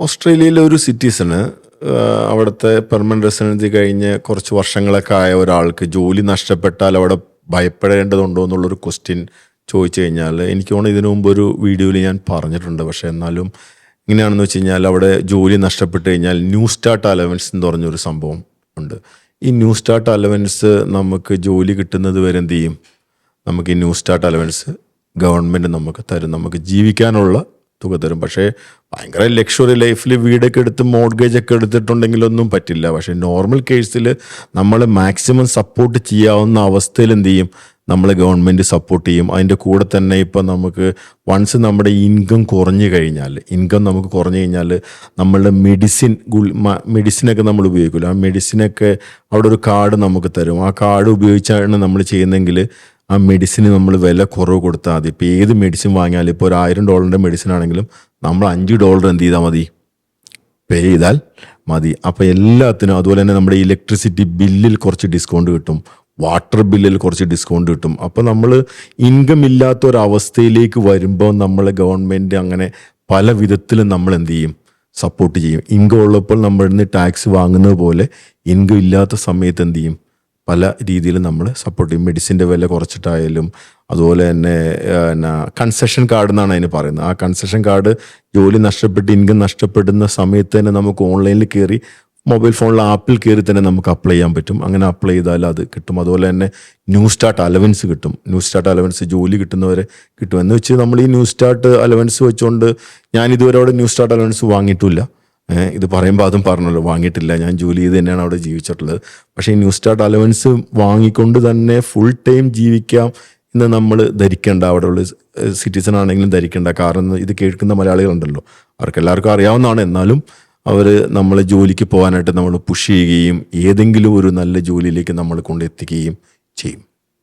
ഓസ്ട്രേലിയയിലെ ഒരു സിറ്റിസണ് അവിടുത്തെ പെർമനന്റ് റെസിഡൻസി കഴിഞ്ഞ് കുറച്ച് വർഷങ്ങളൊക്കെ ആയ ഒരാൾക്ക് ജോലി നഷ്ടപ്പെട്ടാൽ അവിടെ ഭയപ്പെടേണ്ടതുണ്ടോ എന്നുള്ളൊരു ക്വസ്റ്റ്യൻ ചോദിച്ചു കഴിഞ്ഞാൽ എനിക്ക് തോന്നുന്നു ഇതിനു മുമ്പ് ഒരു വീഡിയോയിൽ ഞാൻ പറഞ്ഞിട്ടുണ്ട്. പക്ഷേ എന്നാലും ഇങ്ങനെയാണെന്ന് വെച്ച് കഴിഞ്ഞാൽ അവിടെ ജോലി നഷ്ടപ്പെട്ട് കഴിഞ്ഞാൽ ന്യൂ സ്റ്റാർട്ട് അലവൻസ് എന്ന് പറഞ്ഞൊരു സംഭവം ഉണ്ട്. ഈ ന്യൂ സ്റ്റാർട്ട് അലവൻസ് നമുക്ക് ജോലി കിട്ടുന്നത് വരെ എന്ത് ചെയ്യും, നമുക്ക് ഈ ന്യൂ സ്റ്റാർട്ട് അലവൻസ് ഗവൺമെൻറ് നമുക്ക് തരും, നമുക്ക് ജീവിക്കാനുള്ള തുക തരും. പക്ഷേ ഭയങ്കര ലക്ഷറി ലൈഫിൽ വീടൊക്കെ എടുത്ത് മോർഗേജ് ഒക്കെ എടുത്തിട്ടുണ്ടെങ്കിലൊന്നും പറ്റില്ല. പക്ഷേ നോർമൽ കേസിൽ നമ്മൾ മാക്സിമം സപ്പോർട്ട് ചെയ്യാവുന്ന അവസ്ഥയിൽ എന്ത് ചെയ്യും, നമ്മളെ ഗവൺമെൻറ് സപ്പോർട്ട് ചെയ്യും. അതിൻ്റെ കൂടെ തന്നെ ഇപ്പം നമുക്ക് വൺസ് നമ്മുടെ ഇൻകം കുറഞ്ഞു കഴിഞ്ഞാൽ നമ്മളുടെ മെഡിസിനൊക്കെ നമ്മൾ ഉപയോഗിക്കില്ല. ആ മെഡിസിനൊക്കെ അവിടെ ഒരു കാർഡ് നമുക്ക് തരും. ആ കാർഡ് ഉപയോഗിച്ചാണ് നമ്മൾ ചെയ്യുന്നതെങ്കിൽ ആ മെഡിസിന് നമ്മൾ വില കുറവ് കൊടുത്താൽ മതി. ഇപ്പോൾ ഏത് മെഡിസിൻ വാങ്ങിയാലും ഇപ്പോൾ ഒരു $1000 മെഡിസിൻ ആണെങ്കിലും നമ്മൾ $5 എന്ത് ചെയ്താൽ മതി, പേ ചെയ്താൽ മതി. അപ്പോൾ എല്ലാത്തിനും അതുപോലെ തന്നെ നമ്മുടെ ഇലക്ട്രിസിറ്റി ബില്ലിൽ കുറച്ച് ഡിസ്കൗണ്ട് കിട്ടും, വാട്ടർ ബില്ലിൽ കുറച്ച് ഡിസ്കൗണ്ട് കിട്ടും. അപ്പോൾ നമ്മൾ ഇൻകം ഇല്ലാത്ത ഒരവസ്ഥയിലേക്ക് വരുമ്പോൾ നമ്മളെ ഗവൺമെൻറ് അങ്ങനെ പല വിധത്തിലും നമ്മൾ എന്ത് ചെയ്യും, സപ്പോർട്ട് ചെയ്യും. ഇൻകം ഉള്ളപ്പോൾ നമ്മളിൽ നിന്ന് ടാക്സ് വാങ്ങുന്നത് പോലെ ഇൻകം ഇല്ലാത്ത സമയത്ത് എന്ത് ചെയ്യും, പല രീതിയിൽ നമ്മൾ സപ്പോർട്ട് ചെയ്യും. മെഡിസിൻ്റെ വില കുറച്ചിട്ടായാലും അതുപോലെ തന്നെ കൺസെഷൻ കാർഡ് എന്നാണ് അതിന് പറയുന്നത്. ആ കൺസെഷൻ കാർഡ് ജോലി നഷ്ടപ്പെട്ട് ഇൻകം നഷ്ടപ്പെടുന്ന സമയത്ത് തന്നെ നമുക്ക് ഓൺലൈനിൽ കയറി മൊബൈൽ ഫോണിൽ ആപ്പിൽ കയറി തന്നെ നമുക്ക് അപ്ലൈ ചെയ്യാൻ പറ്റും. അങ്ങനെ അപ്ലൈ ചെയ്താൽ അത് കിട്ടും. അതുപോലെ തന്നെ ന്യൂ സ്റ്റാർട്ട് അലവൻസ് കിട്ടും. ന്യൂ സ്റ്റാർട്ട് അലവൻസ് ജോലി കിട്ടുന്നവരെ കിട്ടും. എന്ന് വെച്ച് നമ്മൾ ഈ ന്യൂ സ്റ്റാർട്ട് അലവൻസ് വെച്ചുകൊണ്ട് ഞാൻ ഇതുവരെ അവിടെ ന്യൂ സ്റ്റാർട്ട് അലവൻസ് വാങ്ങിയിട്ടില്ല. ഇത് പറയുമ്പോൾ അതും പറഞ്ഞല്ലോ, വാങ്ങിയിട്ടില്ല. ഞാൻ ജോലി ചെയ്ത് തന്നെയാണ് അവിടെ ജീവിച്ചിട്ടുള്ളത്. പക്ഷേ ഈ ന്യൂ സ്റ്റാർട്ട് അലവൻസ് വാങ്ങിക്കൊണ്ട് തന്നെ ഫുൾ ടൈം ജീവിക്കാം എന്ന് നമ്മൾ ധരിക്കേണ്ട. അവിടെയുള്ള സിറ്റിസൺ ആണെങ്കിലും ധരിക്കേണ്ട. കാരണം ഇത് കേൾക്കുന്ന മലയാളികളുണ്ടല്ലോ, അവർക്കെല്ലാവർക്കും അറിയാവുന്നതാണ്. എന്നാലും അവർ നമ്മളെ ജോലിക്ക് പോകാനായിട്ട് നമ്മൾ പുഷ് ചെയ്യുകയും ഏതെങ്കിലും ഒരു നല്ല ജോലിയിലേക്ക് നമ്മൾ കൊണ്ടെത്തിക്കുകയും ചെയ്യും.